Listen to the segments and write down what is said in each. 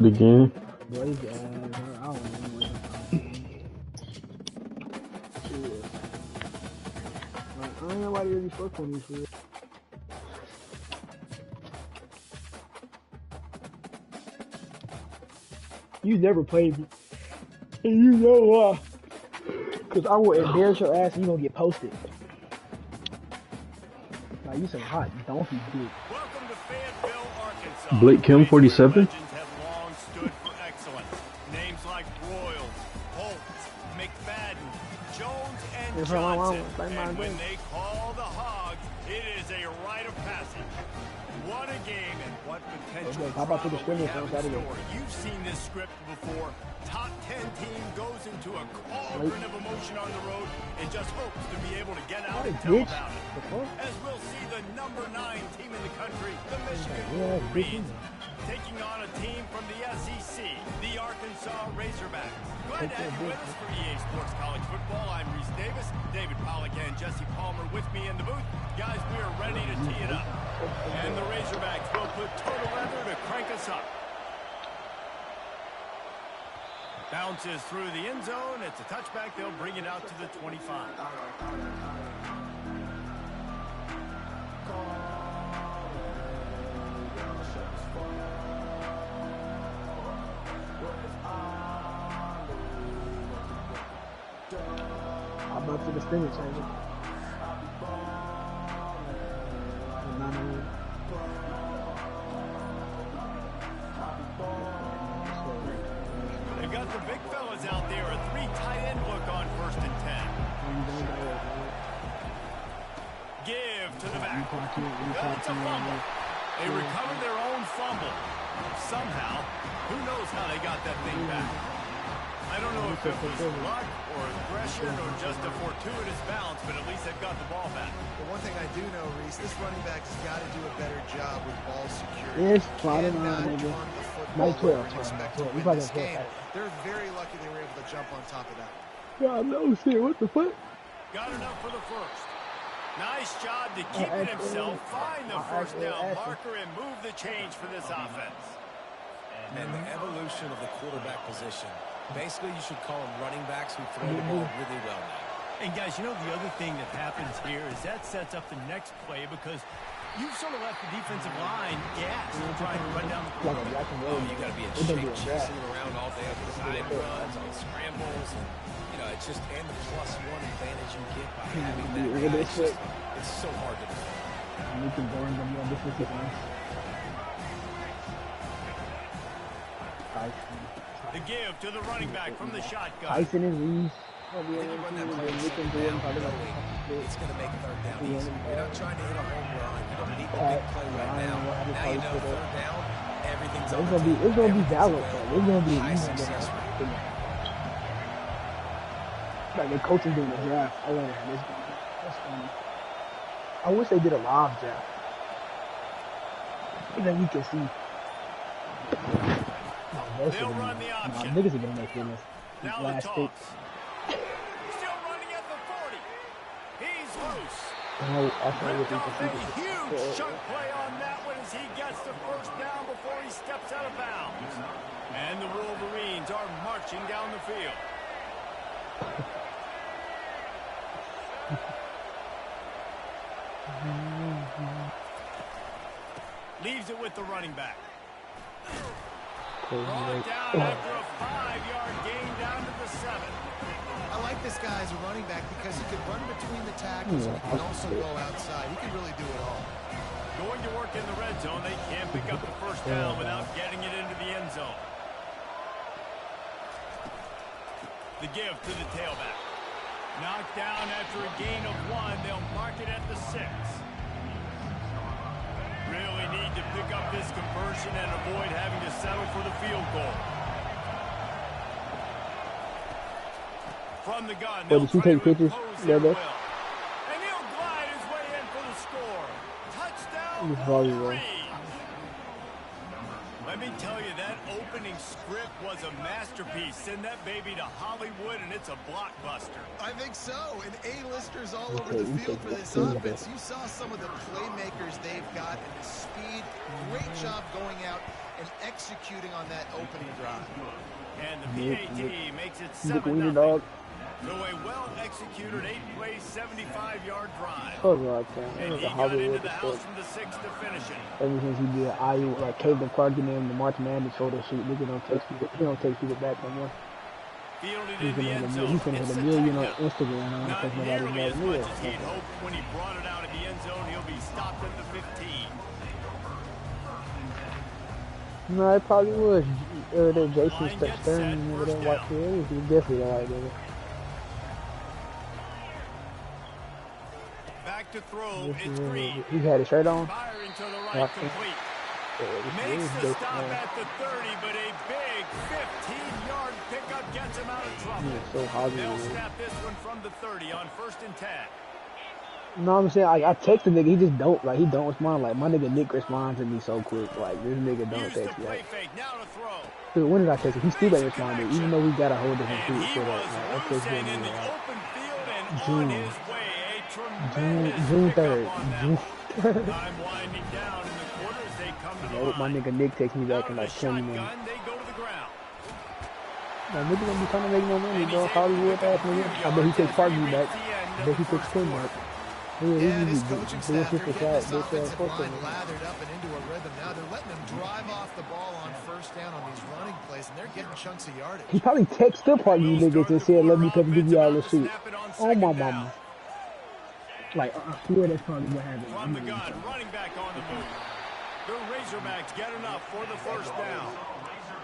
The game. Boy, I don't know. I don't know why they really fuck on this shit. You never played me. And you know why. Cause I will embarrass your ass and you gonna get posted. Like you some hot donkey dick. Welcome to Fayetteville, Arkansas. Blake Kim, 47. Legends have long stood for excellence. Names like Royals, Holtz, McFadden, Jones, and Johnson. And when they call the Hogs, it is a rite of passage. What a game and what potential drama we have in store. You've seen this script before. Top 10 team goes into a cauldron of emotion on the road and just hopes to be able to get out and tell about it. As we'll see the number 9 team in the country, the Michigan Wolverines, taking on a team from the SEC, the Arkansas Razorbacks. Glad to have you with us for EA Sports College Football. I'm Reese Davis, David Pollack and Jesse Palmer with me in the booth. Guys, we are ready to tee it up. And the Razorbacks will put total leather to crank us up. Bounces through the end zone. It's a touchback. They'll bring it out to the 25. I'm about to the scrimmage, change it. They've got the big fellas out there. A 3 tight end look on 1st and 10. Give to the back. That's a fumble. They recovered their own fumble. Somehow, who knows how they got that thing back. I don't know if it was luck or aggression or just a fortuitous bounce, but at least they've got the ball back. But one thing I do know, Reese, this running back has got to do a better job with ball security. Yes, plotted on, nigga. My 12. They're very lucky they were able to jump on top of that. God knows shit, what the fuck? Got enough for the first. Nice job to keep it himself, find the first down marker, and move the change for this offense. And the evolution of the quarterback position. Basically, you should call them running backs who throw the ball really well now. And guys, you know the other thing that happens here is that sets up the next play because you've sort of left the defensive line gassed trying to run down the court. Oh, you got to be in shape chasing them around all day on the side runs, on scrambles, and you know it's just and the +1 advantage you get by having that guy. It's so hard to defend. You can burn them on defensive line. The give to the running back from the shotgun. Tyson and Reese. It's going to make 3rd down easy. You're not trying to hit a home run. You don't need the big play right now. Now you know 3rd down, everything's on the table. It's going to be valid, though. It's going to be high success rate. Like the coaching doing the draft. I love that. That's funny. I wish they did a live draft. And then you can see. They'll run the option. Niggas are going to make this. Now the toss. Still running at the 40. He's loose. Ripped off a huge chunk play on that one as he gets the first down before he steps out of bounds. And the Wolverines are marching down the field. Leaves it with the running back. Brought down after a 5-yard gain down to the 7. I like this guy as a running back because he can run between the tackles and he can also go outside. He can really do it all. Going to work in the red zone. They can't pick up the first down without getting it into the end zone. The give to the tailback. Knocked down after a gain of 1. They'll mark it at the 6. Really need to pick up this conversion and avoid having to settle for the field goal. From the gun, did you take pictures? Yeah, and he'll glide his way in for the score. Touchdown, Wolverines. Let me tell you, that opening script was a masterpiece. Send that baby to Hollywood, and it's a blockbuster. I think so. And A-listers all over the field for this offense. You saw some of the playmakers they've got and the speed. Great job going out and executing on that opening drive. And the PAT makes it 7-0. So a well-executed 8-play, 75-yard drive. And he got into the house from the 6 to finish it. Ever since he did IU, like Caleb Clark and them, the March Madness photo shoot, nigga don't take people. He don't take people back no more. Fielded in the end zone. He's gonna hit $1 million on Instagram. Not nearly as much as he'd hoped when he brought it out of the end zone. He'll be stopped at the 15. No, it probably was. That Jason Stern, remember that white kid? He definitely that white nigga. Back to throw, it's Green. He had his shirt on. Firing to the right, complete. Makes the stop at the 30, but a big 15-yard pickup gets him out of trouble. They'll snap this one from the 30 on 1st and 10. No, I'm saying, I text the nigga, he just don't, like, he don't respond. Like, my nigga Nick responds to me so quick. Like, this nigga don't text me. Like, dude, when did I text him? He still ain't responded, even though we got a whole different tweet for that. Like, I text him in June 3rd. Time winding down in the quarter as they come to the line. My nigga Nick texts me back in like 20 minutes. They go to the ground. Now, nigga gonna be trying to make no money, bro. Hollywood ass nigga. I bet he takes Parkview back. I bet he takes Quinn back. Yeah, this coaching staff here getting this offensive line lathered up and into a rhythm. Now they're letting them drive off the ball on 1st down on these running plays, and they're getting chunks of yardage. He probably texted the Parkview niggas and said, let me come give y'all a shoot. Oh, my mama. Like, yeah, that's probably what happened. From the gun, running back on the move. The Razorbacks get enough for the 1st down.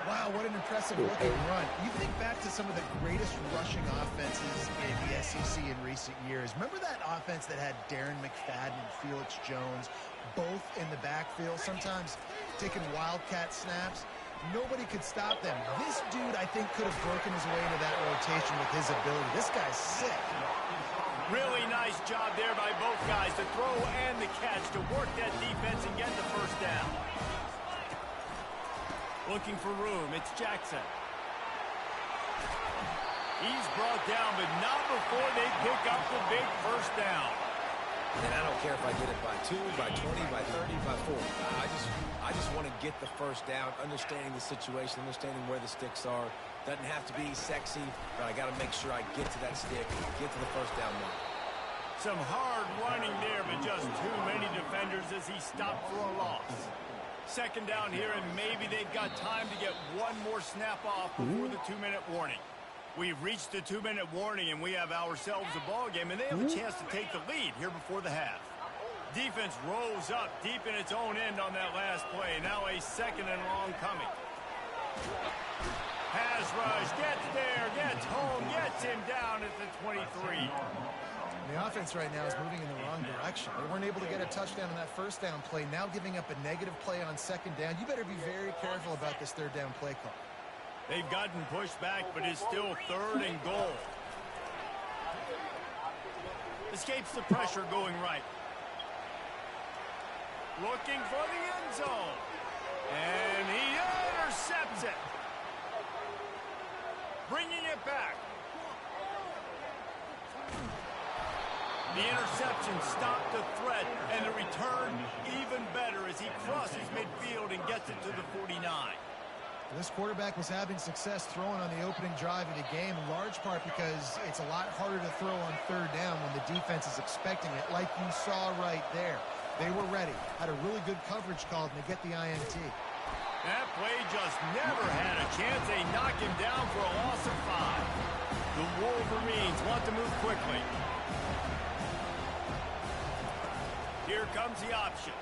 Wow, what an impressive looking run. You think back to some of the greatest rushing offenses in the SEC in recent years. Remember that offense that had Darren McFadden and Felix Jones both in the backfield, sometimes taking wildcat snaps? Nobody could stop them. This dude, I think, could have broken his way into that rotation with his ability. This guy's sick. Really nice job there by both guys, the throw and the catch, to work that defense and get the 1st down. Looking for room, it's Jackson. He's brought down, but not before they pick up the big 1st down. And I don't care if I get it by 2, by 20, by 30, by 40. I just want to get the 1st down, understanding the situation, understanding where the sticks are. Doesn't have to be sexy, but I got to make sure I get to that stick, get to the 1st down mark. Some hard running there, but just too many defenders as he stopped for a loss. 2nd down here, and maybe they've got time to get one more snap off before the 2-minute warning. We've reached the 2-minute warning, and we have ourselves a ball game, and they have a chance to take the lead here before the half. Defense rose up deep in its own end on that last play. Now a 2nd and long coming. Pass rush, gets there, gets home, gets him down at the 23. The offense right now is moving in the wrong direction. They weren't able to get a touchdown on that 1st down play. Now giving up a negative play on 2nd down. You better be very careful about this 3rd down play call. They've gotten pushed back, but it's still 3rd and goal. Escapes the pressure going right. Looking for the end zone. And he intercepts it. Bringing it back. The interception stopped the threat, and the return even better as he crosses midfield and gets it to the 49. This quarterback was having success throwing on the opening drive of the game, in large part because it's a lot harder to throw on 3rd down when the defense is expecting it, like you saw right there. They were ready, had a really good coverage called, and they get the INT. That play just never had a chance. They knock him down for a loss of 5. The Wolverines want to move quickly. Here comes the option.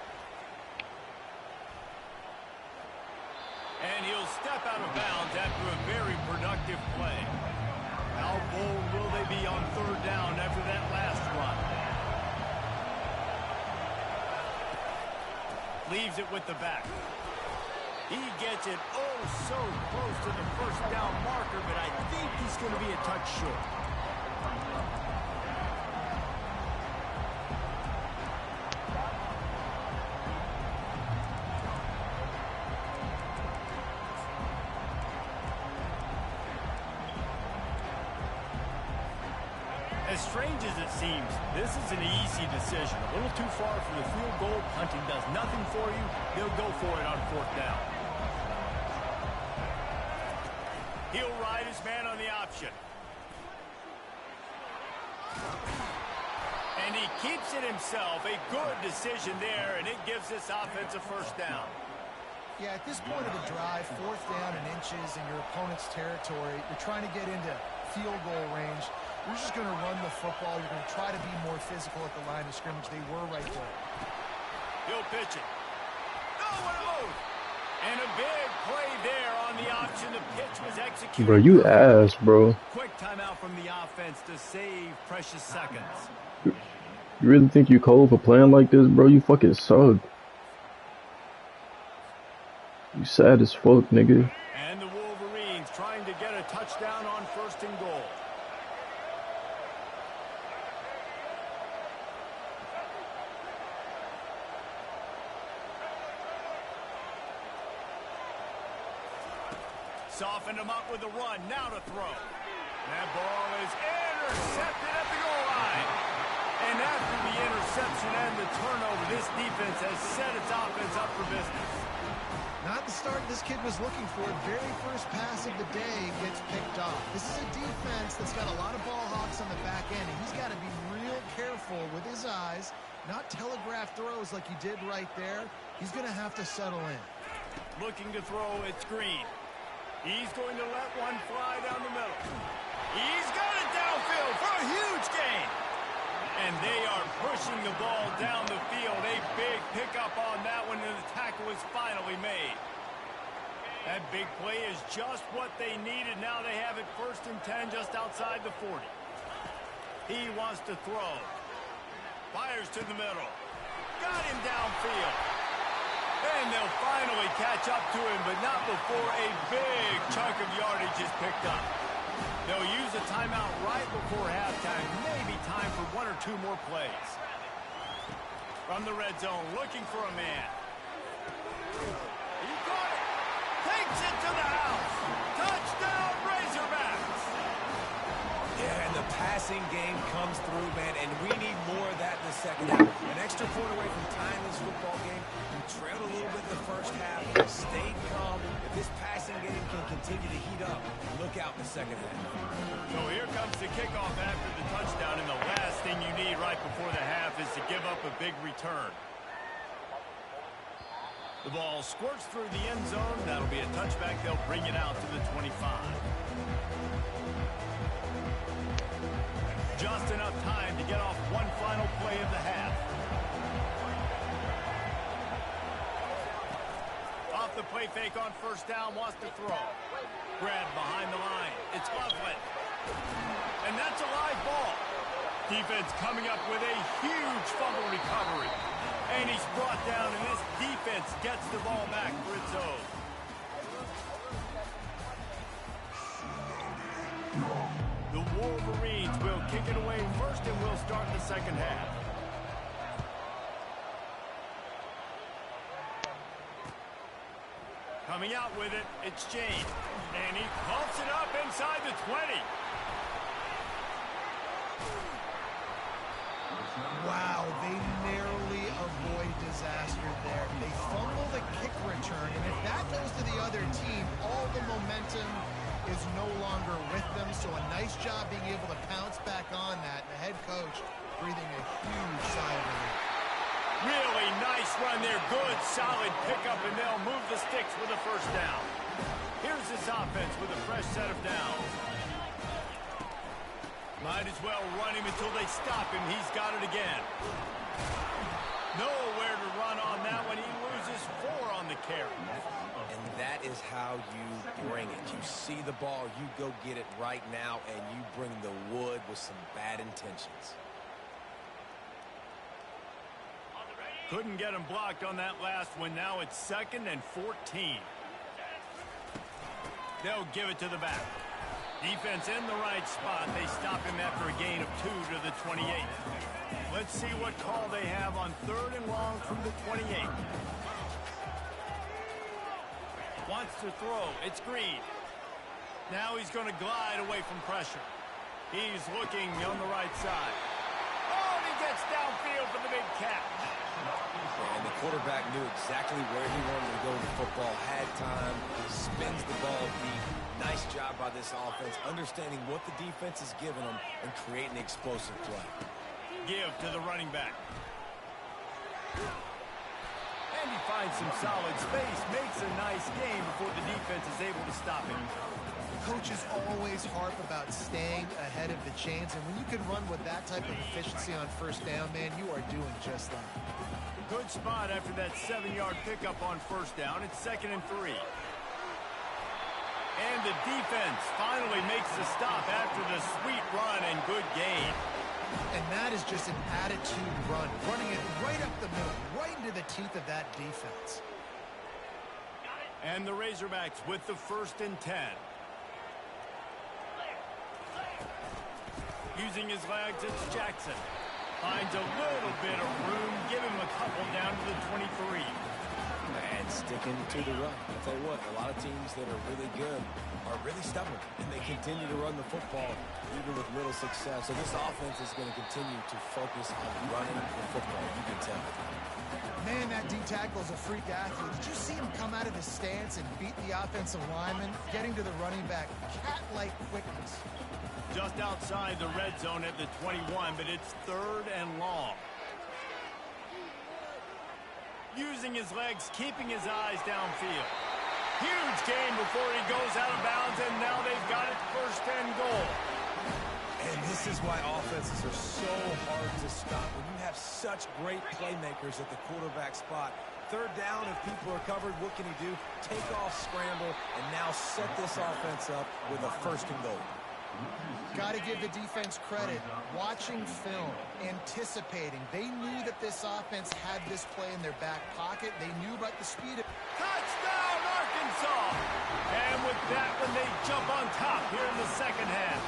And he'll step out of bounds after a very productive play. How bold will they be on 3rd down after that last run? Leaves it with the back. He gets it so close to the 1st down marker, but I think he's going to be a touch short. As strange as it seems, this is an easy decision. A little too far for the field goal. Punting does nothing for you. They'll go for it on 4th down. He'll ride his man on the option. And he keeps it himself. A good decision there, and it gives this offense a first down. Yeah, at this point of the drive, 4th down and inches in your opponent's territory, you're trying to get into field goal range. You're just going to run the football. You're going to try to be more physical at the line of scrimmage. They were right there. He'll pitch it. No, what a move. And a big play there on the option. The pitch was executed. Bro, you ass, bro. Quick timeout from the offense to save precious seconds. You really think you cold for playing like this, bro? You fucking suck. You sad as fuck, nigga. And the Wolverines trying to get a touchdown on 1st and goal. Softened him up with a run. Now to throw. That ball is intercepted at the goal line. And after the interception and the turnover, this defense has set its offense up for business. Not the start this kid was looking for. Very first pass of the day gets picked off. This is a defense that's got a lot of ball hawks on the back end, and he's got to be real careful with his eyes, not telegraph throws like he did right there. He's going to have to settle in. Looking to throw, it's Green. He's going to let one fly down the middle. He's got it downfield for a huge gain. And they are pushing the ball down the field. A big pickup on that one, and the tackle is finally made. That big play is just what they needed. Now they have it 1st and 10 just outside the 40. He wants to throw. Fires to the middle. Got him downfield. And they'll finally catch up to him, but not before a big chunk of yardage is picked up. They'll use a timeout right before halftime. Maybe time for 1 or 2 more plays. From the red zone, looking for a man. He got it. Takes it to the house. Touchdown, Razorbacks. Yeah, and the passing game comes through, man, and we need more of that in the second half. An extra point away from tying this football game. We trailed a little bit in the first half, stayed calm. If this passing game can continue to heat up, look out in the second half. So here comes the kickoff after the touchdown, and the last thing you need right before the half is to give up a big return. The ball squirts through the end zone. That'll be a touchback. They'll bring it out to the 25. Just enough time to get off one final play of the half. Off the play fake on 1st down, wants to throw. Grab behind the line. It's Loveland. And that's a live ball. Defense coming up with a huge fumble recovery. And he's brought down, and this defense gets the ball back for its own. The Wolverines will kick it away first, and we'll start the second half. Coming out with it, it's James. And he pumps it up inside the 20. Wow, they narrowly avoid disaster there. They fumble the kick return, and if that goes to the other team, all the momentum is no longer with them. So a nice job being able to pounce back on that. And the head coach breathing a huge sigh of relief. Really nice run there. Good, solid pickup, and they'll move the sticks with a 1st down. Here's this offense with a fresh set of downs. Might as well run him until they stop him. He's got it again. Nowhere to run on that one. He loses 4 on the carry. And that is how you bring it. You see the ball, you go get it right now, and you bring the wood with some bad intentions. Couldn't get him blocked on that last one. Now it's 2nd and 14. They'll give it to the back. Defense in the right spot. They stop him after a gain of 2 to the 28. Let's see what call they have on 3rd and long from the 28. Wants to throw. It's Green. Now he's going to glide away from pressure. He's looking on the right side. Oh, he gets downfield for the big catch. And the quarterback knew exactly where he wanted to go with the football, had time, spins the ball deep. Nice job job by this offense, understanding what the defense is giving them and creating explosive play. Give to the running back. And he finds some solid space, makes a nice gain before the defense is able to stop him. Coaches always harp about staying ahead of the chains, and when you can run with that type of efficiency on first down, man, you are doing just that. Good spot after that 7-yard pickup on first down. It's 2nd and 3. And the defense finally makes the stop after the sweet run and good gain. And that is just an attitude run, running it right up the middle, right into the teeth of that defense. And the Razorbacks with the 1st and 10. Using his legs, it's Jackson. Finds a little bit of room, give him a couple down to the 23. And sticking to the run. I'll tell you what, a lot of teams that are really good are really stubborn, and they continue to run the football even with little success. So this offense is going to continue to focus on running the football. You can tell. Man, that D-tackle is a freak athlete. Did you see him come out of his stance and beat the offensive lineman, getting to the running back? Cat-like quickness. Just outside the red zone at the 21, but it's 3rd and long. Using his legs, keeping his eyes downfield. Huge gain before he goes out of bounds, and now they've got it 1st and goal. And this is why offenses are so hard to stop. When you have such great playmakers at the quarterback spot, 3rd down, if people are covered, what can he do? Take off, scramble, and now set this offense up with a 1st and goal. Got to give the defense credit. Watching film, anticipating. They knew that this offense had this play in their back pocket. They knew about the speed of... Touchdown, Arkansas! And with that one, they jump on top here in the 2nd half.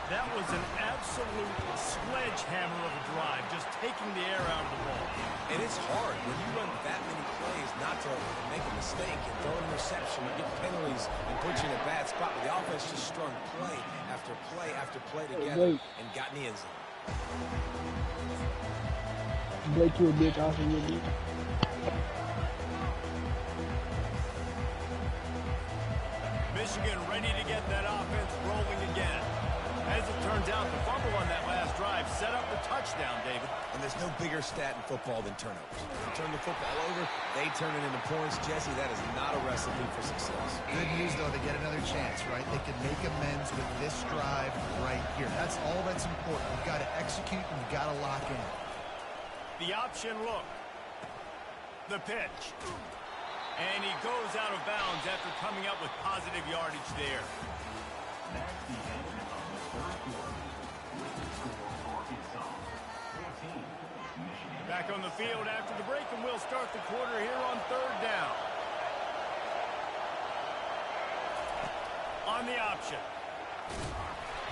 That was an absolute sledgehammer of a drive, just taking the air out of the ball. And it's hard when you run that many plays not to make a mistake and throw an interception or get penalties and put you in a bad spot. But the offense just strung play after play after play together and got in the end zone. Blake, you a bitch, Austin, you a bitch. Michigan ready to get that offense rolling again. As it turns out, the fumble on that last drive set up the touchdown, David. And there's no bigger stat in football than turnovers. You turn the football over, they turn it into points. Jesse, that is not a recipe for success. Good news, though, they get another chance, right? They can make amends with this drive right here. That's all that's important. You've got to execute and you've got to lock in. The option look. The pitch. And he goes out of bounds after coming up with positive yardage there. Back on the field after the break, and we'll start the quarter here on 3rd down. On the option.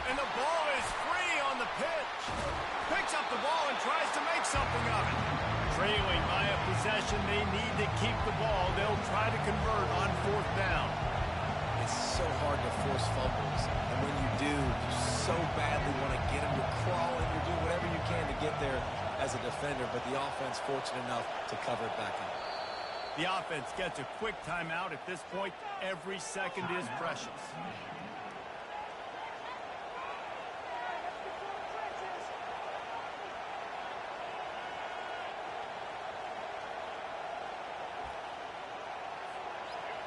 And the ball is free on the pitch. Picks up the ball and tries to make something of it. Trailing by a possession, they need to keep the ball. They'll try to convert on 4th down. It's so hard to force fumbles. And when you do, you so badly want to get them to crawl and you do whatever you can to get there as a defender, but the offense fortunate enough to cover it back up. The offense gets a quick timeout at this point. Every second is precious.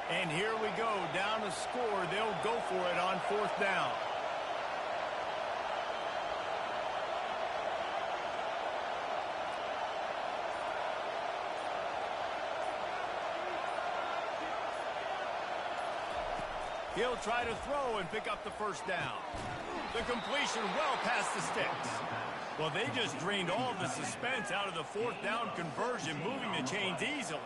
And here we go, down a score. They'll go for it on 4th down. He'll try to throw and pick up the 1st down. The completion well past the sticks. Well, they just drained all the suspense out of the 4th down conversion, moving the chains easily.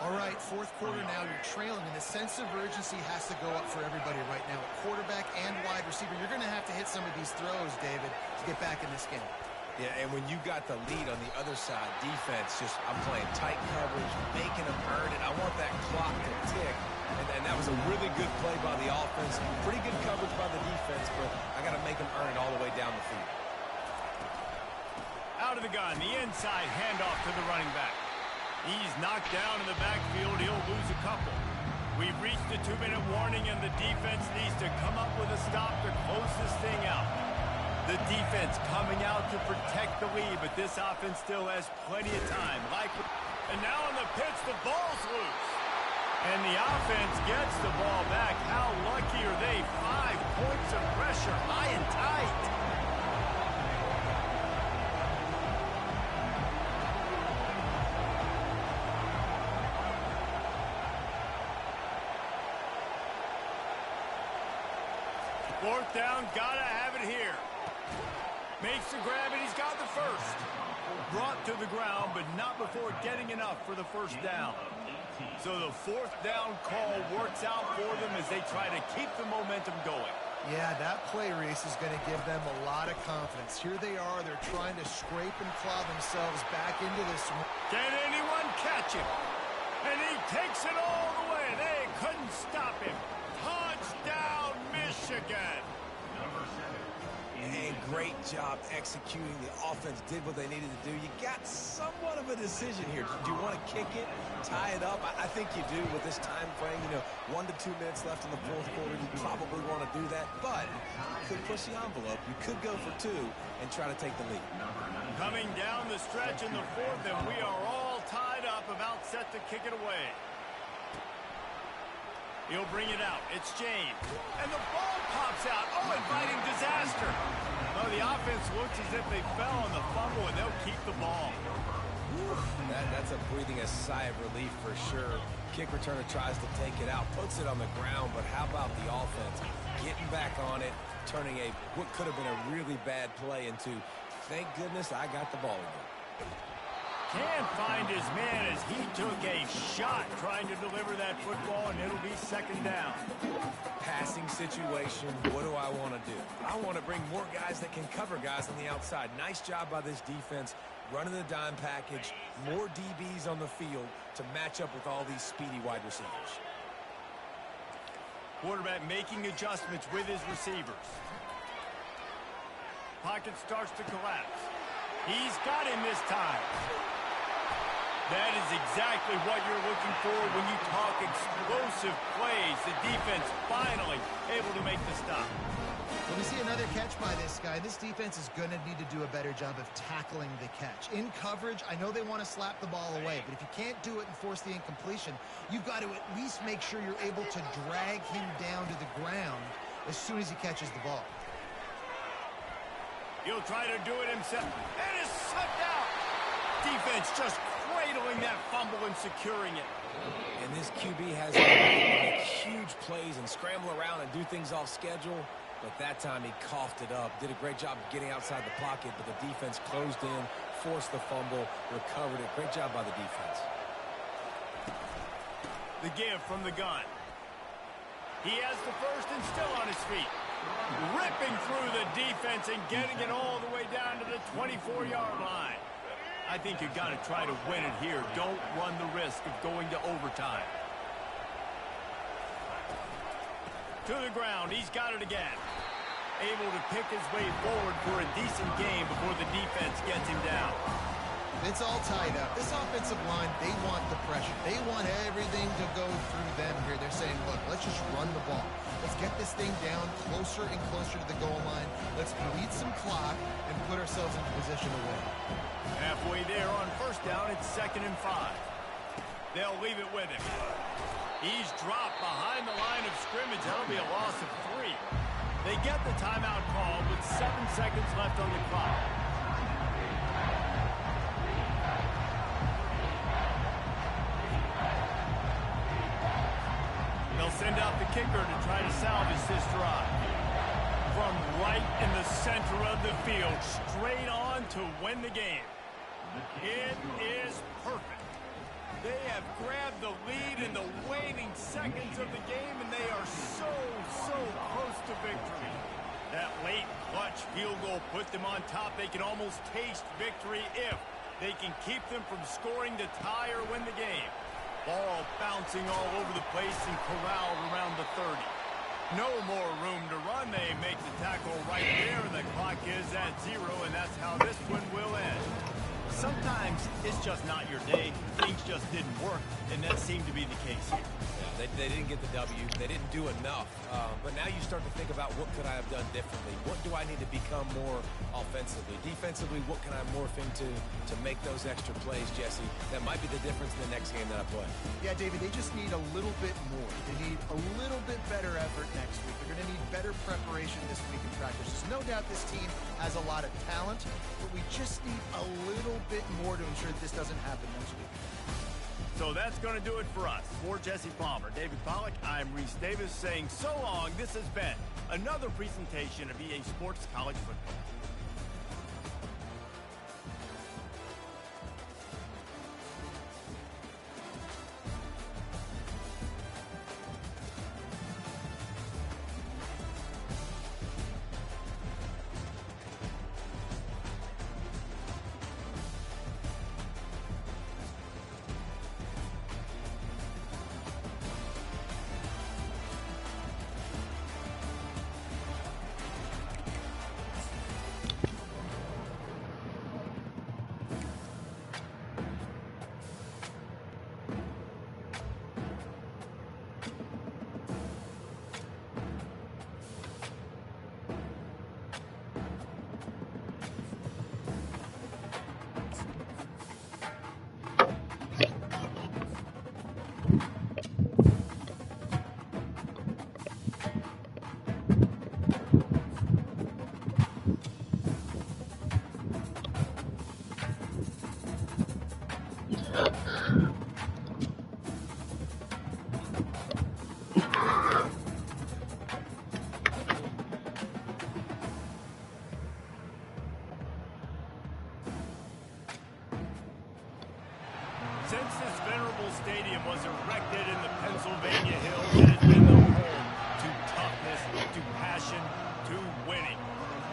All right, 4th quarter now, you're trailing, and the sense of urgency has to go up for everybody right now. Quarterback and wide receiver, you're going to have to hit some of these throws, David, to get back in this game. Yeah, and when you got the lead on the other side, defense, I'm playing tight coverage, making them earn it. I want that clock to tick, and that was a really good play by the offense. Pretty good coverage by the defense, but I got to make them earn it all the way down the field. Out of the gun, the inside handoff to the running back. He's knocked down in the backfield. He'll lose a couple. We've reached the 2-minute warning, and the defense needs to come up with a stop to close this thing out. The defense coming out to protect the lead, but this offense still has plenty of time. And now on the pitch, the ball's loose. And the offense gets the ball back. How lucky are they? 5 points of pressure, high and tight. Fourth down, gotta have it here. Makes the grab, and he's got the first. Brought to the ground, but not before getting enough for the first down. So the fourth down call works out for them as they try to keep the momentum going. Yeah, that play, Reese, is going to give them a lot of confidence. Here they are. They're trying to scrape and claw themselves back into this one. Can anyone catch him? And he takes it all the way. They couldn't stop him. Touchdown, Michigan. And great job executing. The offense did what they needed to do. You got somewhat of a decision here. Do you want to kick it, tie it up? I think you do with this time frame. 1 to 2 minutes left in the fourth quarter. You probably want to do that, but you could push the envelope. You could go for 2 and try to take the lead. Coming down the stretch in the fourth, and we are all tied up, about set to kick it away. He'll bring it out. It's James. And the ball pops out. Oh, inviting disaster. No, the offense looks as if they fell on the fumble, and they'll keep the ball. That's breathing a sigh of relief for sure. Kick returner tries to take it out, puts it on the ground, but how about the offense getting back on it, turning what could have been a really bad play into, thank goodness I got the ball again. Can't find his man as he took a shot trying to deliver that football, and it'll be second down. Passing situation, what do I want to do? I want to bring more guys that can cover guys on the outside. Nice job by this defense, running the dime package, more DBs on the field to match up with all these speedy wide receivers. Quarterback making adjustments with his receivers. Pocket starts to collapse. He's got him this time. That is exactly what you're looking for when you talk explosive plays. The defense finally able to make the stop. When we see another catch by this guy, this defense is going to need to do a better job of tackling the catch. In coverage, I know they want to slap the ball away, but if you can't do it and force the incompletion, you've got to at least make sure you're able to drag him down to the ground as soon as he catches the ball. He'll try to do it himself, and is slipped out. Defense just cradling that fumble and securing it. And this QB has to make huge plays and scramble around and do things off schedule. But that time he coughed it up. Did a great job of getting outside the pocket, but the defense closed in, forced the fumble, recovered it. Great job by the defense. The give from the gun. He has the first and still on his feet. Ripping through the defense and getting it all the way down to the 24-yard line. I think you got to try to win it here. Don't run the risk of going to overtime. To the ground. He's got it again. Able to pick his way forward for a decent game before the defense gets him down. It's all tied up. This offensive line, they want the pressure. They want everything to go through them here. They're saying, look, let's just run the ball. Let's get this thing down closer and closer to the goal line. Let's bleed some clock and put ourselves into position to win. Halfway there on first down, it's 2nd and 5. They'll leave it with him. He's dropped behind the line of scrimmage. That'll be a loss of 3. They get the timeout call with 7 seconds left on the clock. They'll send out the kicker to try to salvage this drive. From right in the center of the field, straight on to win the game. It is perfect. They have grabbed the lead in the waning seconds of the game, and they are so close to victory. That late clutch field goal put them on top. They can almost taste victory if they can keep them from scoring to tie or win the game. Ball bouncing all over the place and corralled around the 30. No more room to run. They make the tackle right there, and the clock is at 0, and that's how this one will end. Sometimes it's just not your day. Things just didn't work, and that seemed to be the case here. They didn't get the W. They didn't do enough. But now you start to think about what could I have done differently? What do I need to become more offensively? Defensively, what can I morph into to make those extra plays, Jesse? That might be the difference in the next game that I play. Yeah, David, they just need a little bit more. They need a little bit better effort next week. They're going to need better preparation this week in practice. There's no doubt this team has a lot of talent, but we just need a little bit more to ensure that this doesn't happen next week. So that's going to do it for us. For Jesse Palmer, David Pollack, I'm Reese Davis saying so long. This has been another presentation of EA Sports College Football. Since this venerable stadium was erected in the Pennsylvania Hills, it has been the home to toughness, to passion, to winning.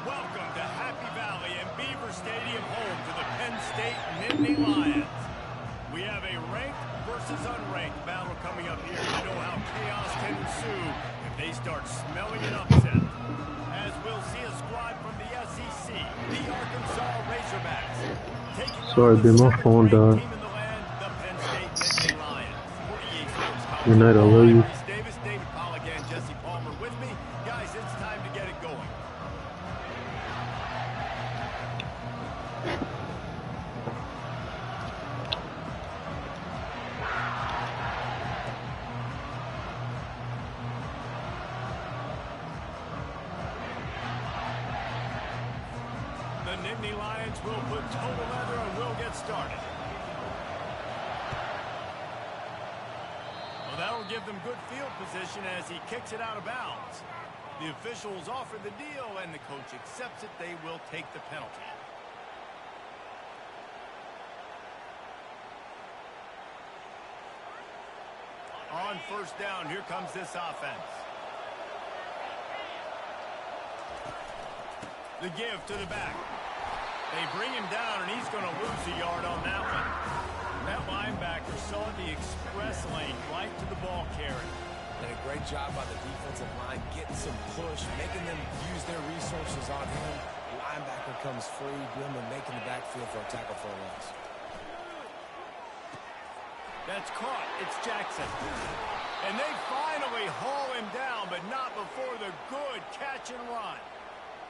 Welcome to Happy Valley and Beaver Stadium, home to the Penn State Nittany Lions. We have a ranked versus unranked battle coming up here. You know how chaos can ensue if they start smelling an upset. As we'll see a squad from the SEC, the Arkansas Razorbacks, taking Sorry, dude, my phone died. Good night, I love you. Davis, David Pollack, and Jesse Palmer with me. Guys, it's time to get it going. The Nittany Lions will put total leather and we'll get started. That'll give them good field position as he kicks it out of bounds. The officials offer the deal, and the coach accepts it. They will take the penalty. On first down, here comes this offense. The give to the back. They bring him down, and he's going to lose a yard on that one. That linebacker saw the express lane right to the ball carrier. And a great job by the defensive line, getting some push, making them use their resources on him. The linebacker comes free, them and making the backfield for a tackle for a loss. That's caught. It's Jackson. And they finally haul him down, but not before the good catch and run.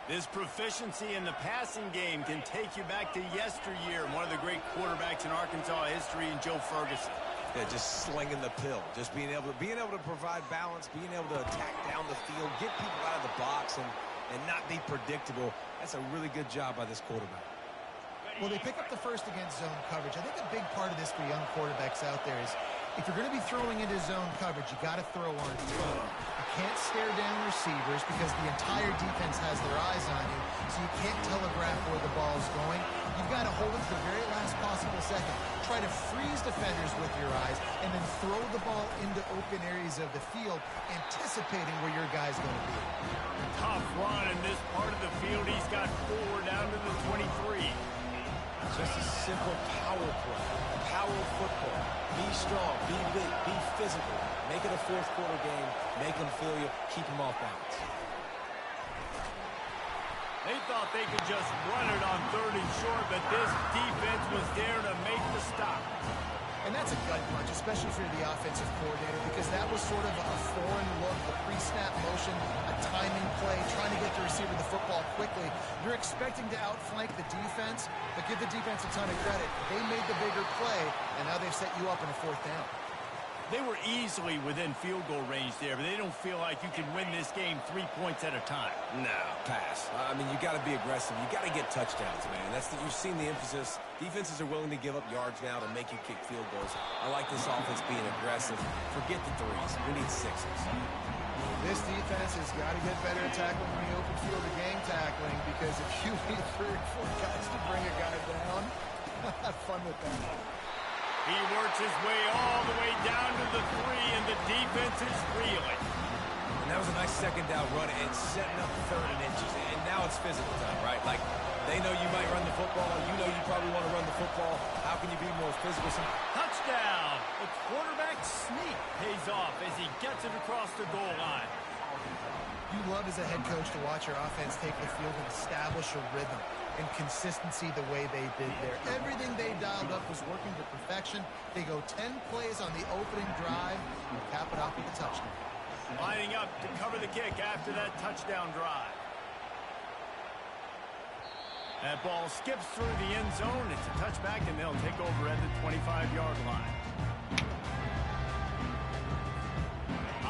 This proficiency in the passing game can take you back to yesteryear, one of the great quarterbacks in Arkansas history, in Joe Ferguson. Yeah, just slinging the pill, just being able to provide balance, being able to attack down the field, get people out of the box, and not be predictable. That's a really good job by this quarterback. Well, they pick up the first against zone coverage. I think a big part of this for young quarterbacks out there is if you're going to be throwing into zone coverage, you got to throw on field. You can't stare down receivers because the entire defense has their eyes on you, so you can't telegraph where the ball's going. You've got to hold it to the very last possible second. Try to freeze defenders with your eyes, and then throw the ball into open areas of the field, anticipating where your guy's going to be. Tough run in this part of the field. He's got 4 down to the 23. Just a simple power play, power football. Be strong, be big, be physical. Make it a fourth quarter game. Make them feel you. Keep them off balance. They thought they could just run it on 3rd and short, but this defense was there to make the stop. And that's a gut punch, especially for the offensive coordinator, because that was sort of a foreign look, the pre-snap motion, a timing play, trying to get the receiver the football quickly. You're expecting to outflank the defense, but give the defense a ton of credit. They made the bigger play, and now they've set you up in a 4th down. They were easily within field goal range there, but they don't feel like you can win this game 3 points at a time. No, pass. I mean, you got to be aggressive. You got to get touchdowns, man. You've seen the emphasis. Defenses are willing to give up yards now to make you kick field goals. I like this offense being aggressive. Forget the 3s. We need 6s. This defense has got to get better at tackling in the open field of game tackling, because if you need 3 or 4 guys to bring a guy down, have fun with that. He works his way all the way down to the 3, and the defense is reeling. And that was a nice 2nd down run and setting up 3rd and inches. And now it's physical time, right? Like, they know you might run the football. You know you probably want to run the football. How can you be more physical? Touchdown! The quarterback sneak pays off as he gets it across the goal line. You love as a head coach to watch your offense take the field and establish a rhythm and consistency the way they did there. Everything they dialed up was working to perfection. They go 10 plays on the opening drive and cap it off with a touchdown. Lining up to cover the kick after that touchdown drive. That ball skips through the end zone. It's a touchback, and they'll take over at the 25-yard line.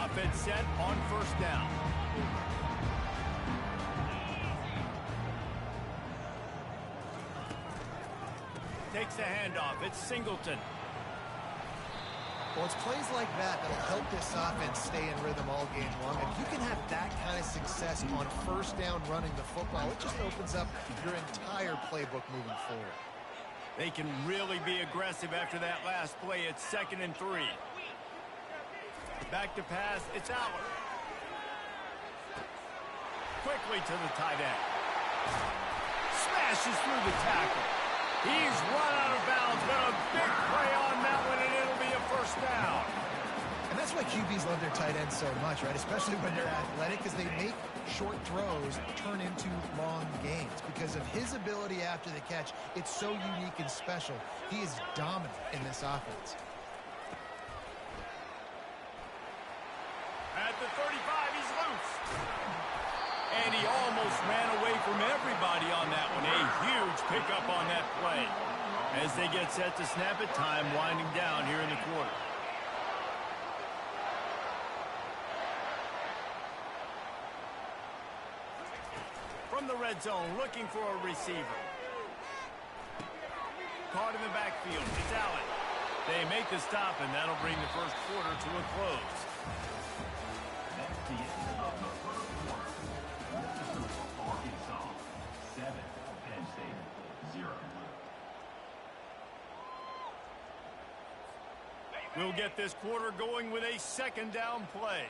Offense set on 1st down. Takes the handoff. It's Singleton. Well, it's plays like that that'll help this offense stay in rhythm all game long. If you can have that kind of success on 1st down running the football, it just opens up your entire playbook moving forward. They can really be aggressive after that last play. It's 2nd and 3. Back to pass. It's Aller. Quickly to the tight end. Smashes through the tackle. He's run out of bounds, but a big play on that one, and it'll be a 1st down. And that's why QBs love their tight ends so much, right? Especially when they're athletic, because they make short throws turn into long gains. Because of his ability after the catch, it's so unique and special. He is dominant in this offense. At the 35, he's loose. And he almost ran away from everybody on that one. A huge pickup on that play. As they get set to snap it, time winding down here in the quarter. From the red zone, looking for a receiver. Caught in the backfield. It's Allen. They make the stop, and that'll bring the 1st quarter to a close. We'll get this quarter going with a 2nd down play.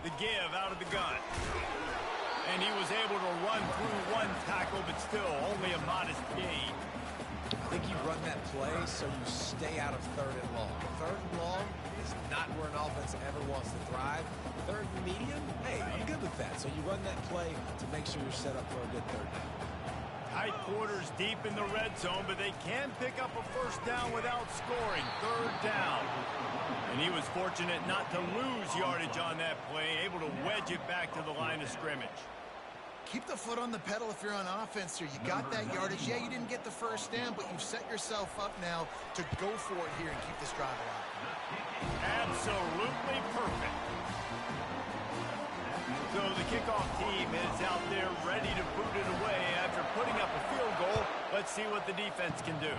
The give out of the gun. And he was able to run through 1 tackle, but still only a modest gain. I think you run that play so you stay out of 3rd and long. 3rd and long is not where an offense ever wants to thrive. 3rd and medium, hey, I'm good with that. So you run that play to make sure you're set up for a good 3rd down. Tight quarters deep in the red zone, but they can pick up a 1st down without scoring. 3rd down. And he was fortunate not to lose yardage on that play, able to wedge it back to the line of scrimmage. Keep the foot on the pedal if you're on offense here. You got that yardage. Yeah, you didn't get the 1st down, but you've set yourself up now to go for it here and keep this drive alive. Absolutely perfect. So the kickoff team is out there ready to boot it away after putting up a field goal. Let's see what the defense can do.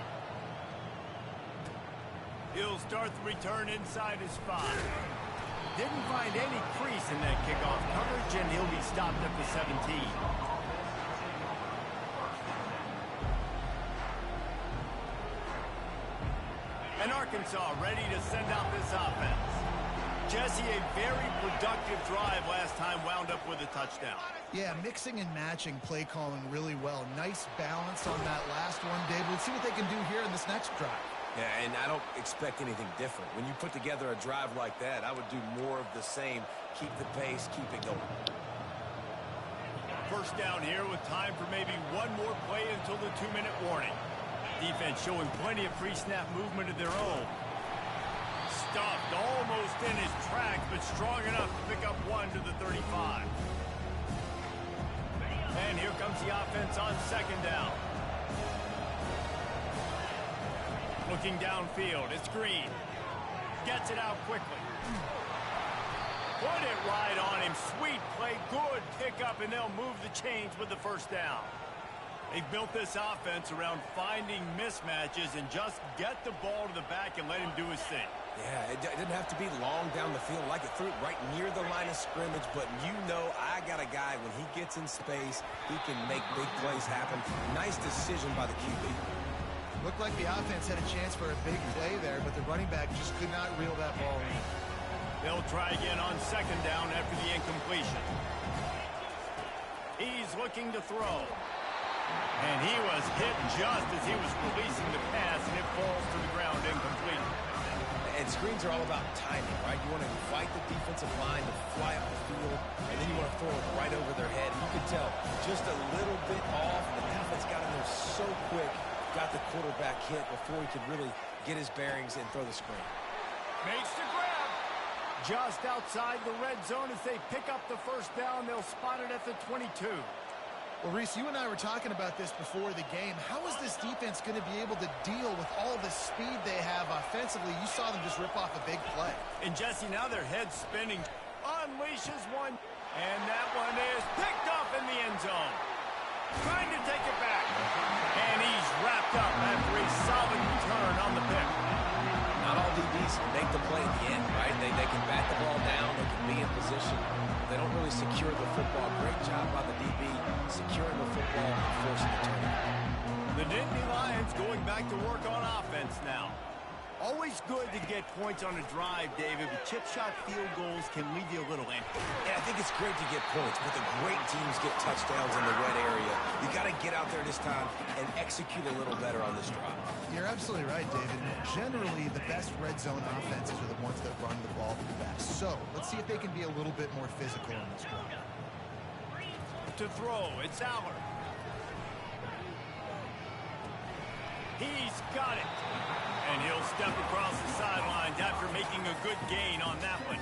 He'll start the return inside his 5. Didn't find any crease in that kickoff coverage, and he'll be stopped at the 17. And Arkansas ready to send out this offense. Jesse, a very productive drive last time, wound up with a touchdown. Yeah, mixing and matching play calling really well. Nice balance on that last one, Dave. Let's see what they can do here in this next drive. Yeah, and I don't expect anything different. When you put together a drive like that, I would do more of the same. Keep the pace, keep it going. 1st down here with time for maybe 1 more play until the 2-minute warning. Defense showing plenty of pre-snap movement of their own. Stuffed almost in his tracks, but strong enough to pick up one to the 35. And here comes the offense on second down. Looking downfield, it's Green. Gets it out quickly. Put it right on him. Sweet play, good pickup, and they'll move the chains with the first down. They've built this offense around finding mismatches and just get the ball to the back and let him do his thing. Yeah, it didn't have to be long down the field. Like it threw it right near the line of scrimmage, but you know I got a guy, when he gets in space, he can make big plays happen. Nice decision by the QB. Looked like the offense had a chance for a big play there, but the running back just could not reel that ball in. They'll try again on second down after the incompletion. He's looking to throw. And he was hit just as he was releasing the pass, and it falls to the ground incomplete. And screens are all about timing, right? You want to invite the defensive line to fly up the field, and then you want to throw it right over their head. And you can tell just a little bit off. The defense got in there so quick, got the quarterback hit before he could really get his bearings and throw the screen. Makes the grab. Just outside the red zone as they pick up the first down. They'll spot it at the 22. Well, Reese, you and I were talking about this before the game. How is this defense going to be able to deal with all the speed they have offensively? You saw them just rip off a big play. And Jesse, now their head's spinning. Unleashes one. And that one is picked up in the end zone. Trying to take it back. And he's wrapped up after a solid return on the pick. Not all DBs can make the play at the end, right? They can bat the ball down. They can be in position. They don't really secure the football. Great job by the DB securing the football and forcing the turnover. The Nittany Lions going back to work on offense now. Always good to get points on a drive, David, but chip shot field goals can leave you a little empty. Yeah, I think it's great to get points, but the great teams get touchdowns in the red area. You got to get out there this time and execute a little better on this drive. You're absolutely right, David. Generally, the best red zone offenses are the ones that run the ball the best. So, let's see if they can be a little bit more physical in this drive. To throw, it's Aller. He's got it. And he'll step across the sidelines after making a good gain on that one.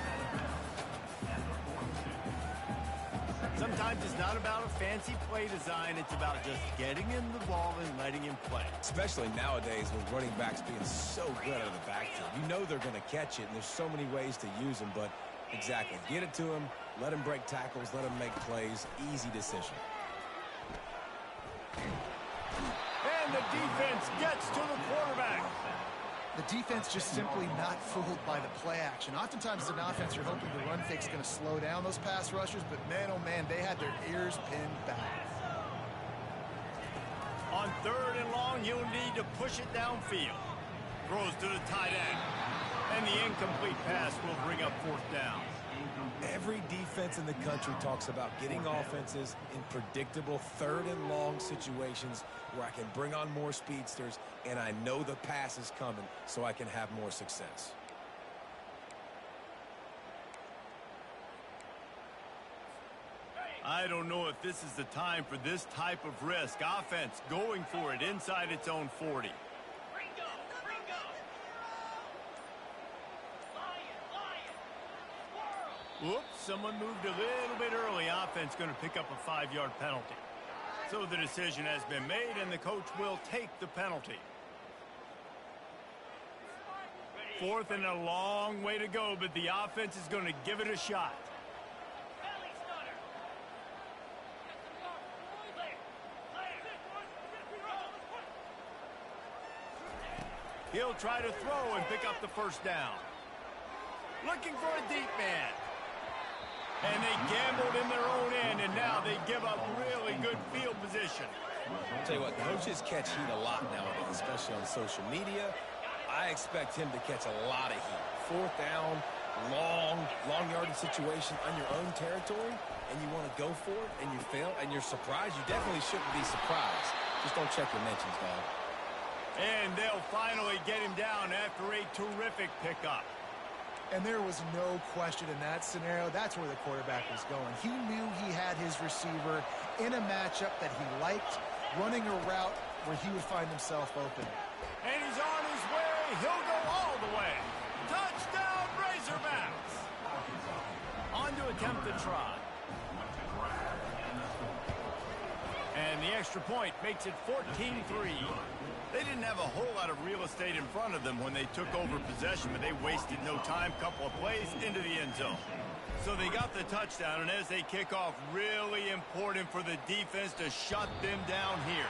Sometimes it's not about a fancy play design. It's about just getting him the ball and letting him play. Especially nowadays with running backs being so good out of the backfield. You know they're going to catch it, and there's so many ways to use them. But exactly, get it to him, let him break tackles, let him make plays. Easy decision. And the defense gets to the quarterback. The defense just simply not fooled by the play action. Oftentimes as an offense, you're hoping the run fake's going to slow down those pass rushers, but man, oh man, they had their ears pinned back. On third and long, he'll need to push it downfield. Throws to the tight end. And the incomplete pass will bring up fourth down. Every defense in the country talks about getting offenses in predictable third and long situations where I can bring on more speedsters and I know the pass is coming so I can have more success. I don't know if this is the time for this type of risk. Offense going for it inside its own 40. Whoops, someone moved a little bit early. Offense going to pick up a 5-yard penalty. So the decision has been made, and the coach will take the penalty. Fourth and a long way to go, but the offense is going to give it a shot. He'll try to throw and pick up the first down. Looking for a deep man. And they gambled in their own end, and now they give up really good field position. I'll tell you what, coaches catch heat a lot nowadays, especially on social media. I expect him to catch a lot of heat. Fourth down, long yardage situation on your own territory, and you want to go for it, and you fail, and you're surprised. You definitely shouldn't be surprised. Just don't check your mentions, dog. And they'll finally get him down after a terrific pickup. And there was no question in that scenario. That's where the quarterback was going. He knew he had his receiver in a matchup that he liked, running a route where he would find himself open. And he's on his way. He'll go all the way. Touchdown, Razorbacks. On to attempt the try. And the extra point makes it 14-3. They didn't have a whole lot of real estate in front of them when they took over possession, but they wasted no time. Couple of plays into the end zone. So they got the touchdown, and as they kick off, really important for the defense to shut them down here.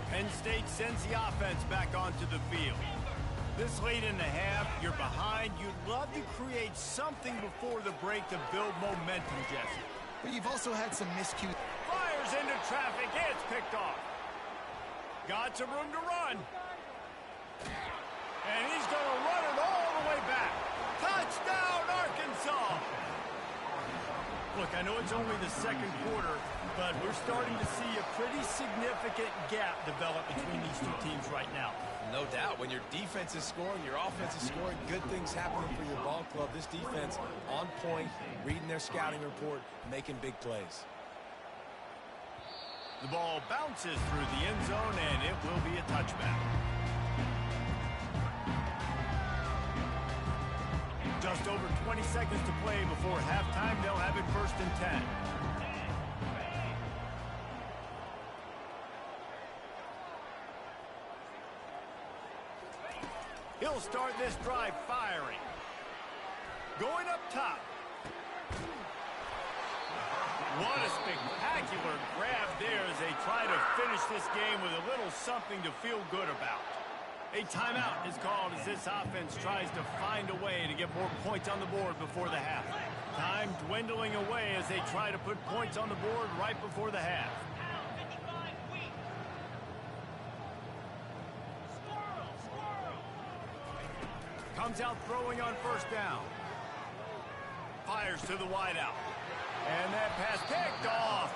Penn State sends the offense back onto the field. This late in the half, you're behind. You'd love to create something before the break to build momentum, Jesse. But you've also had some miscues. Fires into traffic. It's picked off. Got some room to run. And he's going to run it all the way back. Touchdown, Arkansas! Look, I know it's only the second quarter, but we're starting to see a pretty significant gap develop between these two teams right now. No doubt. When your defense is scoring, your offense is scoring, good things happening for your ball club. This defense on point, reading their scouting report, making big plays. The ball bounces through the end zone, and it will be a touchback. Just over 20 seconds to play before halftime. They'll have it 1st and 10. He'll start this drive firing. Going up top. What a spectacular grab there as they try to finish this game with a little something to feel good about. A timeout is called as this offense tries to find a way to get more points on the board before the half. Time dwindling away as they try to put points on the board right before the half. Comes out throwing on 1st down. Fires to the wideout. And that pass picked off.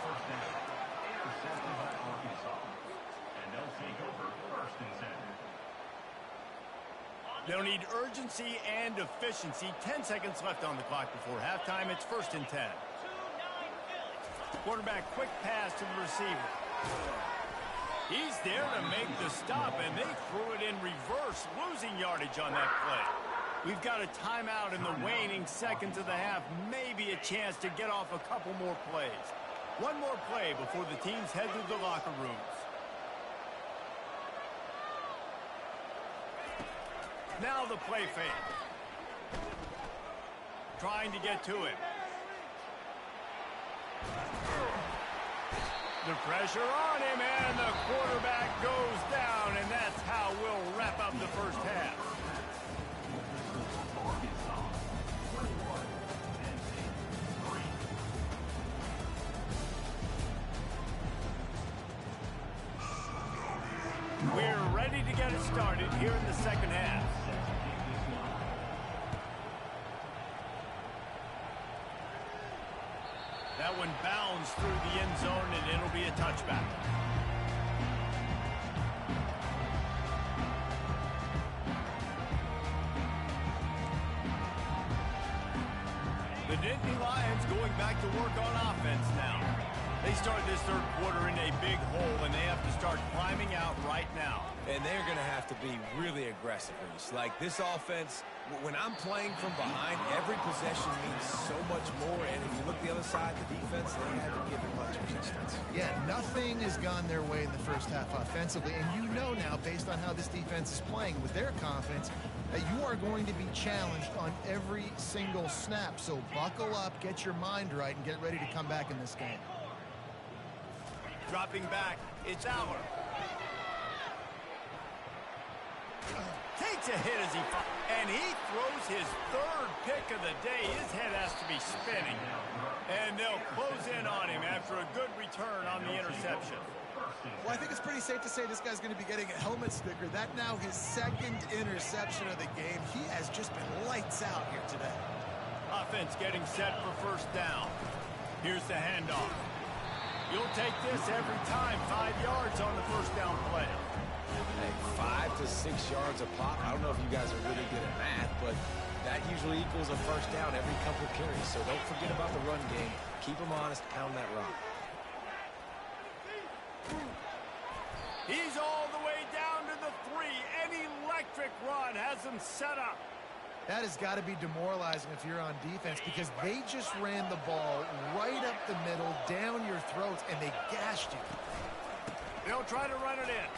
They'll need urgency and efficiency. 10 seconds left on the clock before halftime. It's 1st and 10. Quarterback quick pass to the receiver. He's there to make the stop, and they threw it in reverse, losing yardage on that play. We've got a timeout in the waning seconds of the half. Maybe a chance to get off a couple more plays. One more play before the teams head to the locker rooms. Now the play fake. Trying to get to him. The pressure on him, and the quarterback goes down, and that's how we'll wrap up the first half. We're ready to get it started here in the second half. That one bounds through the end zone, and it'll be a touchback. The Nittany Lions going back to work on offense now. They start this third quarter in a big hole, and they have to start climbing out right now. And they're going to have to be really aggressive. Like this offense, when I'm playing from behind, every possession means so much more. And if you look the other side, the defense, they haven't given much resistance. Yeah, nothing has gone their way in the first half offensively. And you know now, based on how this defense is playing with their confidence, that you are going to be challenged on every single snap. So buckle up, get your mind right, and get ready to come back in this game. Dropping back, it's Aller. Takes a hit as and he throws his third pick of the day. His head has to be spinning. And they'll close in on him after a good return on the interception. Well, I think it's pretty safe to say this guy's going to be getting a helmet sticker. That now his second interception of the game. He has just been lights out here today. Offense getting set for 1st down. Here's the handoff. You'll take this every time. 5 yards on the 1st down play. Hey, 5 to 6 yards a pop. I don't know if you guys are really good at math, but That usually equals a first down every couple of carries. So don't forget about the run game. Keep them honest, pound that rock. He's all the way down to the 3. An electric run has him set up. That has got to be demoralizing if you're on defense because they just ran the ball right up the middle, down your throats, and they gashed you. They'll try to run it in.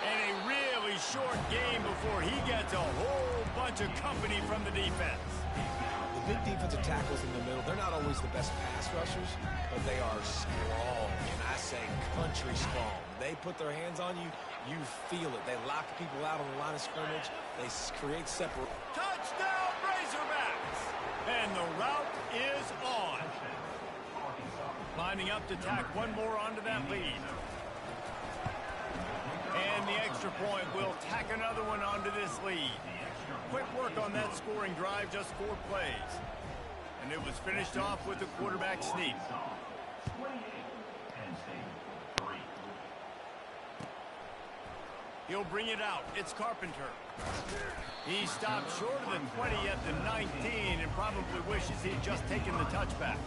And a really short game before he gets a whole bunch of company from the defense. The big defensive tackles in the middle, they're not always the best pass rushers, but they are strong, and I say country strong. They put their hands on you, you feel it. They lock people out on the line of scrimmage. They create separate. Touchdown, Razorbacks! And the route is on. Lining up to tack one more onto that lead. And the extra point will tack another one onto this lead. Quick work on that scoring drive, just 4 plays. And it was finished off with the quarterback sneak. He'll bring it out. It's Carpenter. He stopped short of the 20 at the 19 and probably wishes he'd just taken the touchback.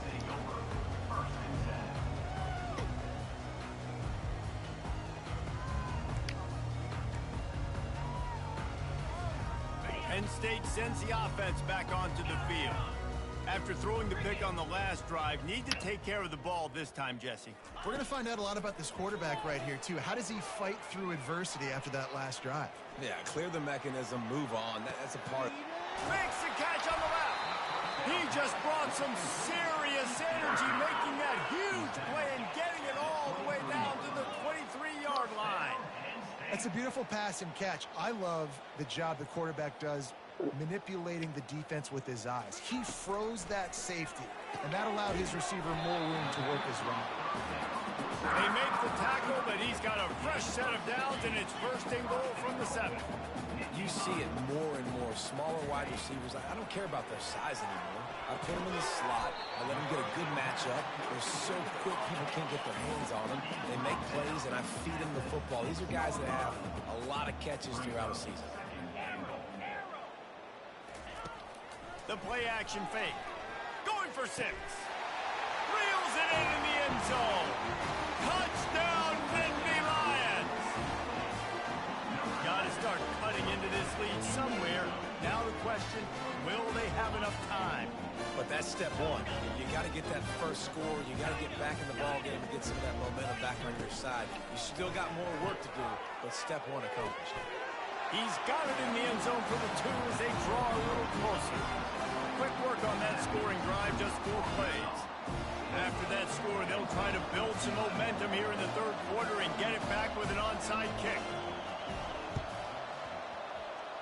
Penn State sends the offense back onto the field. After throwing the pick on the last drive, need to take care of the ball this time, Jesse. We're going to find out a lot about this quarterback right here, too. How does he fight through adversity after that last drive? Yeah, clear the mechanism, move on. That's a part. Makes the catch on the left. He just brought some serious energy, making that huge play and getting it all the way down to the 23-yard line. That's a beautiful pass and catch. I love the job the quarterback does manipulating the defense with his eyes. He froze that safety, and that allowed his receiver more room to work his route. He makes the tackle, but he's got a fresh set of downs, and it's first and goal from the 7. You see it more and more. Smaller wide receivers, I don't care about their size anymore. I put them in the slot. I let them get a good matchup. They're so quick, people can't get their hands on them. They make plays, and I feed them the football. These are guys that have a lot of catches throughout a season. The play-action fake. Going for 6. Reels it in the end zone. Touchdown, Nittany Lions! Got to start cutting into this lead somewhere. Now the question, will they have enough time? But that's step one. You got to get that first score. You got to get back in the ball game and get some of that momentum back on your side. You still got more work to do, but step one accomplished. He's got it in the end zone for the 2 as they draw a little closer. Quick work on that scoring drive, just 4 plays. After that score, they'll try to build some momentum here in the 3rd quarter and get it back with an onside kick.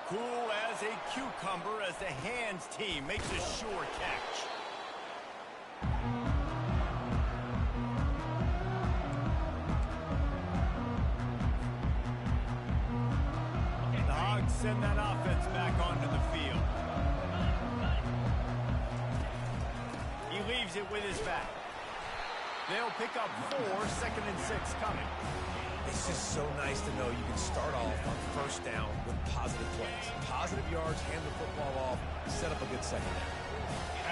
Cool as a cucumber as the hands team makes a sure catch. The Hogs send that offense back onto the field. He leaves it with his back. They'll pick up 4, 2nd and 6 coming. It's just so nice to know you can start off on first down with positive plays. Positive yards, hand the football off, set up a good second down.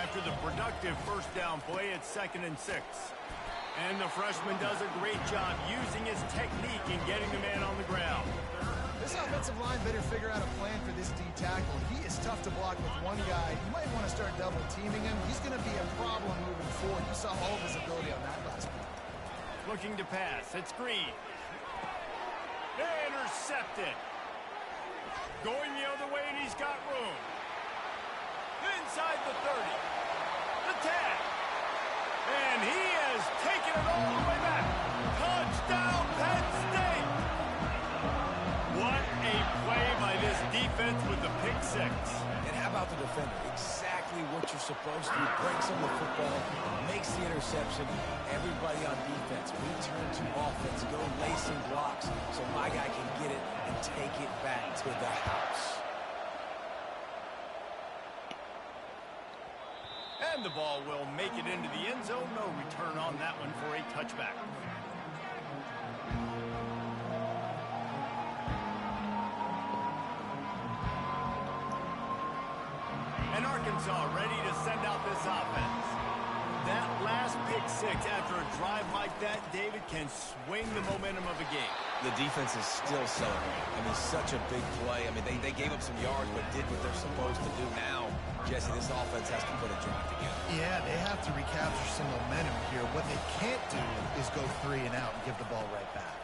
After the productive first down play, it's 2nd and 6. And the freshman does a great job using his technique and getting the man on the ground. This offensive line better figure out a plan for this D tackle. He is tough to block with one guy. You might want to start double teaming him. He's going to be a problem moving forward. You saw all of his ability on that last play. Looking to pass. It's Green. Intercepted. Going the other way, and he's got room. Inside the 30. The 10. And he has taken it all the way back. Touchdown, Penn State. What a play by this defense with the pick 6. And how about the defender? Exactly what you're supposed to do. Breaks on the football, makes the interception. Everybody on defense, we turn to offense, go lay some blocks so my guy can get it and take it back to the house. And the ball will make it into the end zone. No return on that one for a touchback. And Arkansas ready to send out this offense. That last pick six after a drive like that, David, can swing the momentum of a game. The defense is still celebrating. I mean, such a big play. I mean, they gave up some yards, but did what they're supposed to do. Now, Jesse, this offense has to put a drive together. Yeah, they have to recapture some momentum here. What they can't do is go 3 and out and give the ball right back.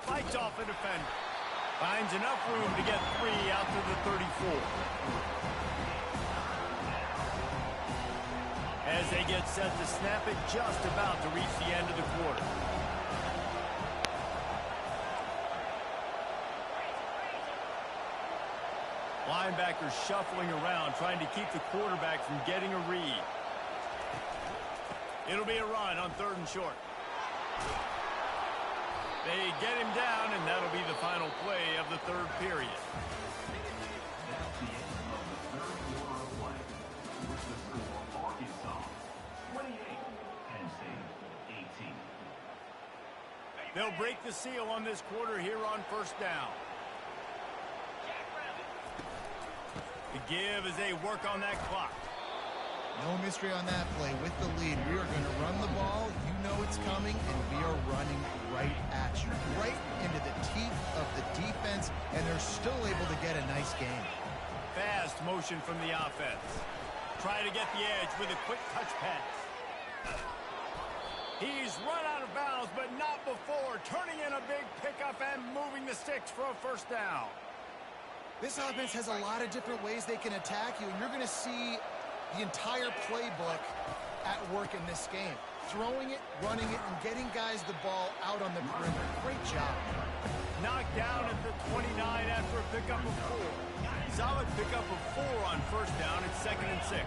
Fights off a defender. Finds enough room to get 3 out to the 34. As they get set to snap it, just about to reach the end of the quarter. Linebackers shuffling around, trying to keep the quarterback from getting a read. It'll be a run on 3rd and short. They get him down, and that'll be the final play of the 3rd period. They'll break the seal on this quarter here on 1st down. The give as they work on that clock. No mystery on that play. With the lead, we are going to run the ball. You know it's coming, and we are running right at you, right into the teeth of the defense, and they're still able to get a nice game. Fast motion from the offense. Try to get the edge with a quick touch pass. He's run out of bounds, but not before turning in a big pickup and moving the sticks for a 1st down. This offense has a lot of different ways they can attack you, and you're going to see the entire playbook at work in this game. Throwing it, running it, and getting guys the ball out on the perimeter. Great job. Knocked down at the 29 after a pickup of 4. Solid pickup of 4 on 1st down at 2nd and 6.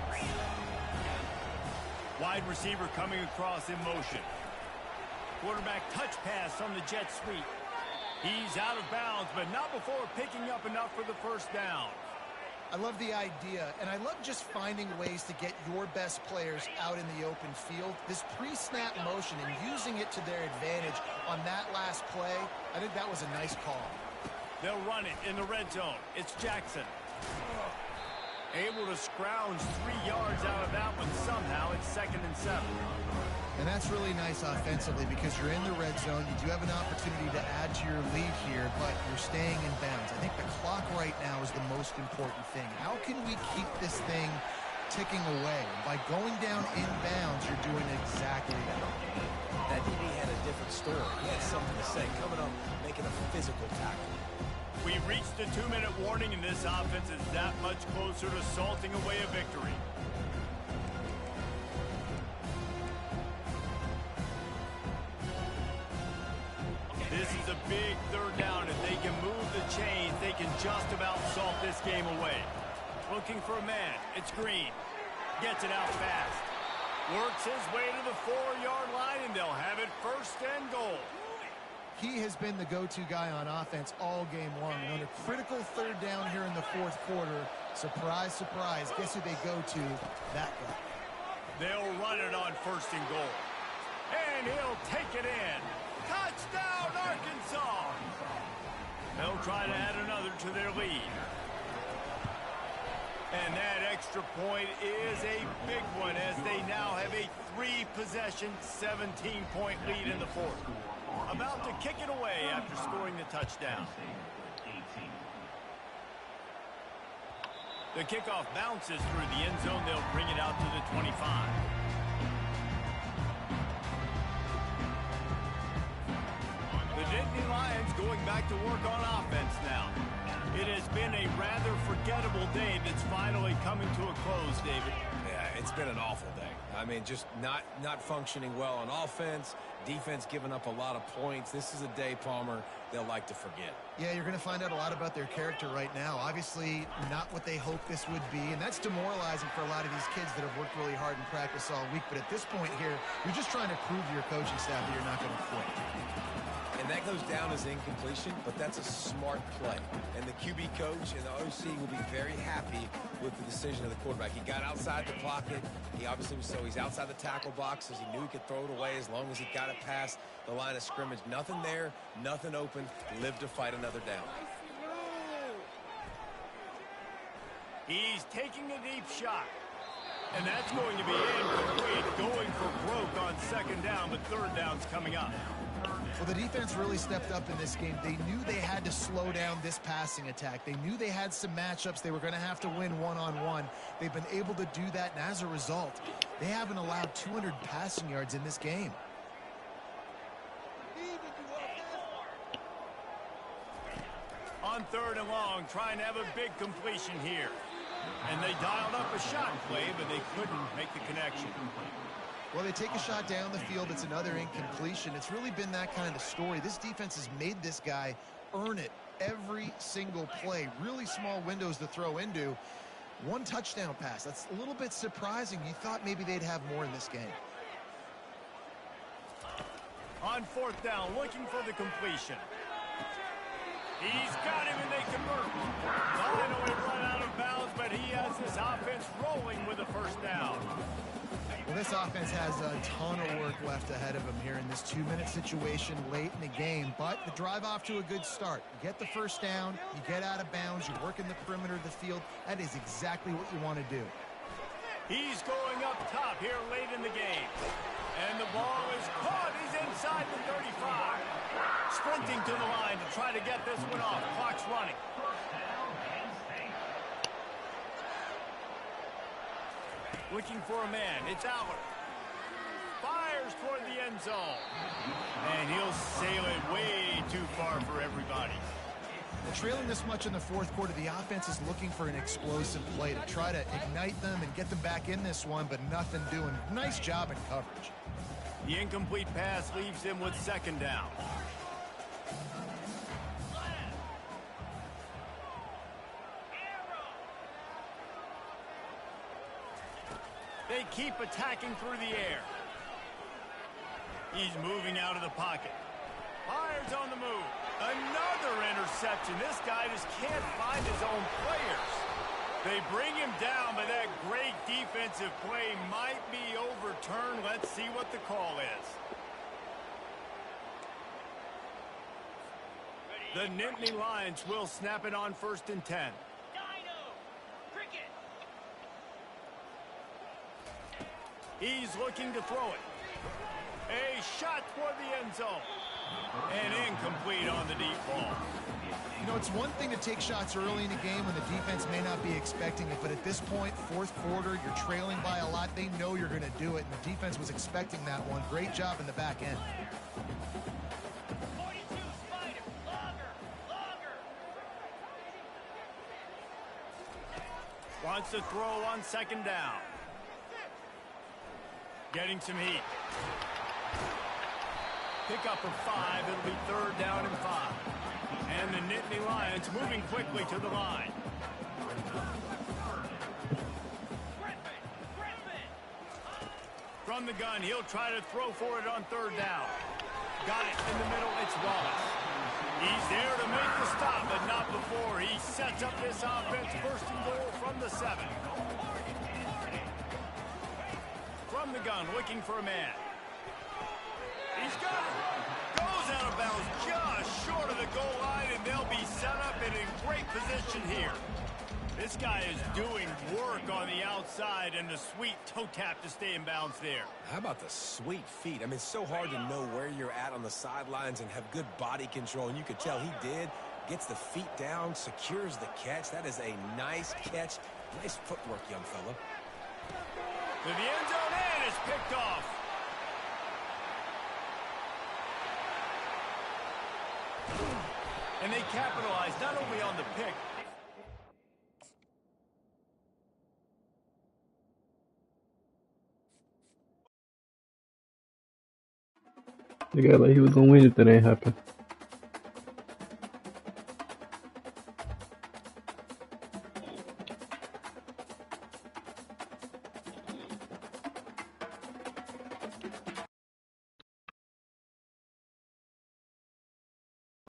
Wide receiver coming across in motion. Quarterback touch pass on the jet sweep. He's out of bounds, but not before picking up enough for the 1st down. I love the idea, and I love just finding ways to get your best players out in the open field. This pre-snap motion and using it to their advantage on that last play, I think that was a nice call. They'll run it in the red zone. It's Jackson. Able to scrounge 3 yards out of that one somehow. It's 2nd and 7. And that's really nice offensively because you're in the red zone. You do have an opportunity to add to your lead here, but you're staying in bounds. I think the clock right now is the most important thing. How can we keep this thing ticking away? By going down in bounds, you're doing exactly that. That DB had a different story. He had something to say, coming up, making a physical tackle. We've reached the 2-minute warning, and this offense is that much closer to salting away a victory. This is a big 3rd down. If they can move the chains, they can just about salt this game away. Looking for a man. It's Green. Gets it out fast. Works his way to the 4-yard line, and they'll have it 1st and goal. He has been the go-to guy on offense all game long. On a critical 3rd down here in the 4th quarter, surprise, surprise, guess who they go to? That guy. They'll run it on 1st and goal. And he'll take it in. Touchdown, Arkansas! They'll try to add another to their lead. And that extra point is a big one as they now have a 3-possession, 17-point lead in the 4th. About to kick it away after scoring the touchdown. The kickoff bounces through the end zone. They'll bring it out to the 25. The Nittany Lions going back to work on offense now. It has been a rather forgettable day that's finally coming to a close, David. Yeah, it's been an awful day. I mean, just not functioning well on offense. Defense giving up a lot of points. This is a day, Palmer, they'll like to forget. Yeah, you're going to find out a lot about their character right now. Obviously, not what they hoped this would be, and that's demoralizing for a lot of these kids that have worked really hard in practice all week. But at this point here, you're just trying to prove to your coaching staff that you're not going to quit. And that goes down as incompletion, but that's a smart play. And the QB coach and the OC will be very happy with the decision of the quarterback. He got outside the pocket. He obviously was, so he's outside the tackle boxes. He knew he could throw it away as long as he got it past the line of scrimmage. Nothing there, nothing open. Lived to fight another down. He's taking a deep shot. And that's going to be incomplete, going for broke on second down, but third down's coming up. Well, the defense really stepped up in this game. They knew they had to slow down this passing attack. They knew they had some matchups they were going to have to win one-on-one. They've been able to do that, and as a result, they haven't allowed 200 passing yards in this game. On third and long, trying to have a big completion here. And they dialed up a shot play, but they couldn't make the connection. Well, they take a shot down the field. It's another incompletion. It's really been that kind of story. This defense has made this guy earn it every single play. Really small windows to throw into. One touchdown pass. That's a little bit surprising. You thought maybe they'd have more in this game. On fourth down, looking for the completion. He's got him, and they convert. I know he run out of bounds, but he has this offense rolling with a first down. Well, this offense has a ton of work left ahead of them here in this 2-minute situation late in the game, but the drive off to a good start. You get the first down, you get out of bounds, you work in the perimeter of the field. That is exactly what you want to do. He's going up top here late in the game. And the ball is caught. He's inside the 35. Sprinting to the line to try to get this one off. Clock's running. Looking for a man. It's Allard. Fires toward the end zone. And he'll sail it way too far for everybody. Well, trailing this much in the fourth quarter, the offense is looking for an explosive play to try to ignite them and get them back in this one, but nothing doing. Nice job in coverage. The incomplete pass leaves him with second down. They keep attacking through the air. He's moving out of the pocket. Fires on the move. Another interception. This guy just can't find his own players. They bring him down, but that great defensive play might be overturned. Let's see what the call is. The Nittany Lions will snap it on 1st and 10. He's looking to throw it. A shot toward the end zone. And incomplete on the deep ball. You know, it's one thing to take shots early in the game when the defense may not be expecting it, but at this point, fourth quarter, you're trailing by a lot. They know you're going to do it, and the defense was expecting that one. Great job in the back end. Wants to throw on second down. Getting some heat. Pick up for 5. It'll be third down and 5. And the Nittany Lions moving quickly to the line. From the gun, he'll try to throw for it on third down. Got it in the middle. It's Wallace. He's there to make the stop, but not before. He sets up this offense. 1st and goal from the 7. From the gun, looking for a man. He's got it. Goes out of bounds just short of the goal line, and they'll be set up and in great position here. This guy is doing work on the outside, and the sweet toe tap to stay in bounds there. How about the sweet feet? I mean, it's so hard to know where you're at on the sidelines and have good body control, and you could tell he did. Gets the feet down, secures the catch. That is a nice catch. Nice footwork, young fella. To the end zone, and it's picked off. And they capitalize not only on the pick. The guy like he was gonna win if that ain't happen.